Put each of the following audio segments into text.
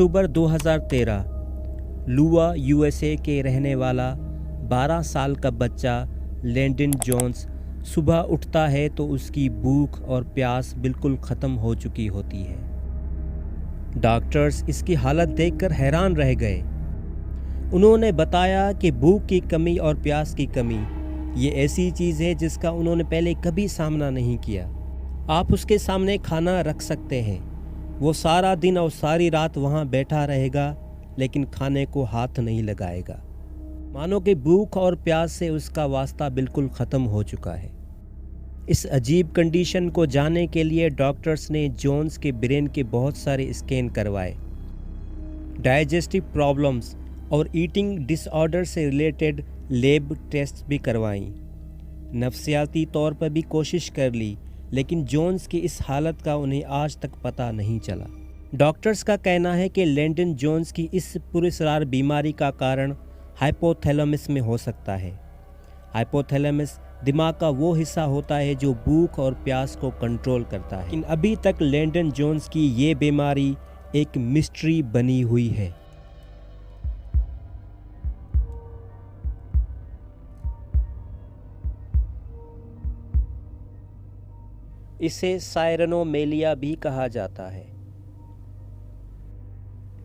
अक्टूबर 2013 लुआ यूएसए के रहने वाला 12 साल का बच्चा लैंडन जोन्स सुबह उठता है तो उसकी भूख और प्यास बिल्कुल ख़त्म हो चुकी होती है। डॉक्टर्स इसकी हालत देखकर हैरान रह गए। उन्होंने बताया कि भूख की कमी और प्यास की कमी ये ऐसी चीज़ है जिसका उन्होंने पहले कभी सामना नहीं किया। आप उसके सामने खाना रख सकते हैं, वो सारा दिन और सारी रात वहाँ बैठा रहेगा लेकिन खाने को हाथ नहीं लगाएगा। मानो कि भूख और प्यास से उसका वास्ता बिल्कुल ख़त्म हो चुका है। इस अजीब कंडीशन को जानने के लिए डॉक्टर्स ने जोन्स के ब्रेन के बहुत सारे स्कैन करवाए। डाइजेस्टिव प्रॉब्लम्स और ईटिंग डिसऑर्डर से रिलेटेड लैब टेस्ट भी करवाई। नफ्सियाती तौर पर भी कोशिश कर ली, लेकिन जोन्स की इस हालत का उन्हें आज तक पता नहीं चला। डॉक्टर्स का कहना है कि लैंडन जोन्स की इस पुरस्कार बीमारी का कारण हाइपोथैलेमस में हो सकता है। हाइपोथैलेमस दिमाग का वो हिस्सा होता है जो भूख और प्यास को कंट्रोल करता है। लेकिन अभी तक लैंडन जोन्स की ये बीमारी एक मिस्ट्री बनी हुई है। इसे साइरेनोमेलिया भी कहा जाता है।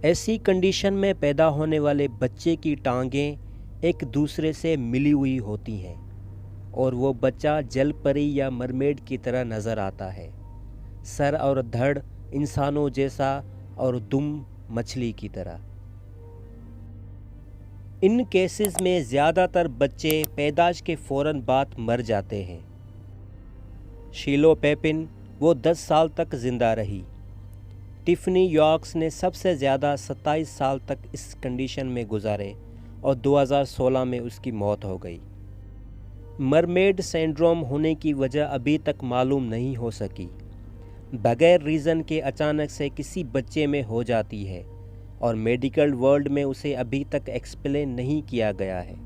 ऐसी कंडीशन में पैदा होने वाले बच्चे की टांगें एक दूसरे से मिली हुई होती हैं और वो बच्चा जल परी या मरमेड की तरह नज़र आता है। सर और धड़ इंसानों जैसा और दुम मछली की तरह। इन केसेस में ज़्यादातर बच्चे पैदाइश के फ़ौरन बाद मर जाते हैं। शीलो पेपिन वो 10 साल तक ज़िंदा रही। टिफ़नी यॉर्क्स ने सबसे ज़्यादा 27 साल तक इस कंडीशन में गुजारे और 2016 में उसकी मौत हो गई। मरमेड सिंड्रोम होने की वजह अभी तक मालूम नहीं हो सकी। बगैर रीज़न के अचानक से किसी बच्चे में हो जाती है और मेडिकल वर्ल्ड में उसे अभी तक एक्सप्लेन नहीं किया गया है।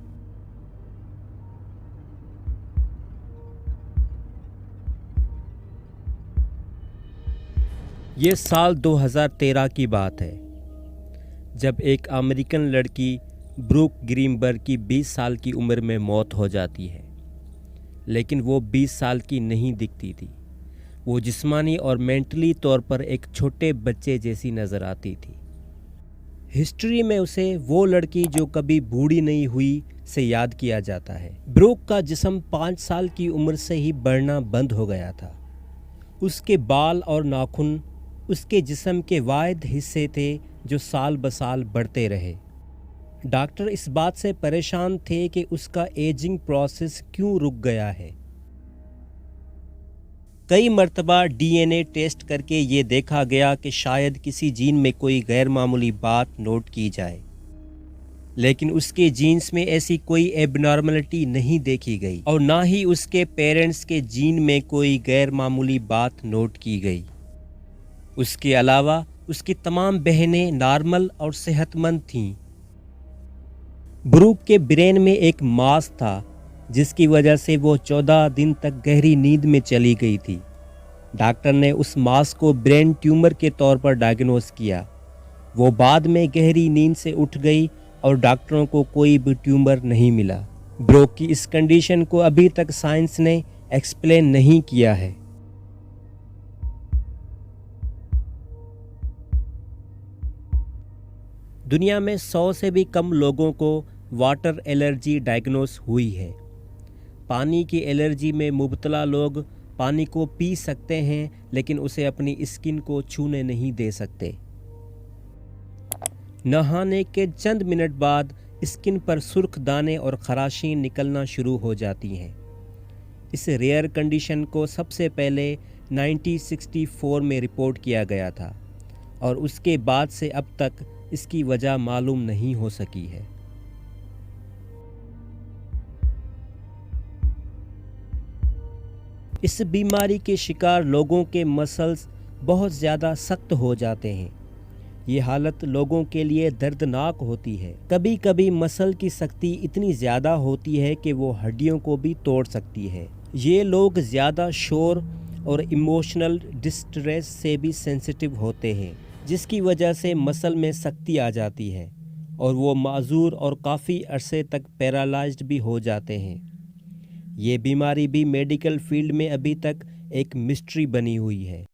ये साल 2013 की बात है जब एक अमेरिकन लड़की ब्रूक ग्रीनबर्ग की 20 साल की उम्र में मौत हो जाती है। लेकिन वो 20 साल की नहीं दिखती थी। वो जिस्मानी और मेंटली तौर पर एक छोटे बच्चे जैसी नज़र आती थी। हिस्ट्री में उसे वो लड़की जो कभी बूढ़ी नहीं हुई से याद किया जाता है। ब्रूक का जिस्म 5 साल की उम्र से ही बढ़ना बंद हो गया था। उसके बाल और नाखून उसके जिस्म के वाहिद हिस्से थे जो साल ब साल बढ़ते रहे। डॉक्टर इस बात से परेशान थे कि उसका एजिंग प्रोसेस क्यों रुक गया है। कई मर्तबा डीएनए टेस्ट करके ये देखा गया कि शायद किसी जीन में कोई गैर मामूली बात नोट की जाए, लेकिन उसके जीन्स में ऐसी कोई एबनॉर्मलिटी नहीं देखी गई और ना ही उसके पेरेंट्स के जीन में कोई गैर मामूली बात नोट की गई। उसके अलावा उसकी तमाम बहनें नॉर्मल और सेहतमंद थीं। ब्रूक के ब्रेन में एक मास था जिसकी वजह से वो 14 दिन तक गहरी नींद में चली गई थी। डॉक्टर ने उस मास को ब्रेन ट्यूमर के तौर पर डायग्नोस किया। वो बाद में गहरी नींद से उठ गई और डॉक्टरों को कोई भी ट्यूमर नहीं मिला। ब्रूक की इस कंडीशन को अभी तक साइंस ने एक्सप्लेन नहीं किया है। दुनिया में 100 से भी कम लोगों को वाटर एलर्जी डायग्नोस हुई है। पानी की एलर्जी में मुब्तला लोग पानी को पी सकते हैं लेकिन उसे अपनी स्किन को छूने नहीं दे सकते। नहाने के चंद मिनट बाद स्किन पर सुर्ख दाने और खराशी निकलना शुरू हो जाती हैं। इस रेयर कंडीशन को सबसे पहले 1964 में रिपोर्ट किया गया था और उसके बाद से अब तक इसकी वजह मालूम नहीं हो सकी है। इस बीमारी के शिकार लोगों के मसल्स बहुत ज़्यादा सख्त हो जाते हैं। ये हालत लोगों के लिए दर्दनाक होती है। कभी कभी मसल की सख्ती इतनी ज़्यादा होती है कि वो हड्डियों को भी तोड़ सकती है। ये लोग ज़्यादा शोर और इमोशनल डिस्ट्रेस से भी सेंसिटिव होते हैं, जिसकी वजह से मसल में सख्ती आ जाती है और वो माजूर और काफ़ी अरसे तक पैरालाइज्ड भी हो जाते हैं। ये बीमारी भी मेडिकल फील्ड में अभी तक एक मिस्ट्री बनी हुई है।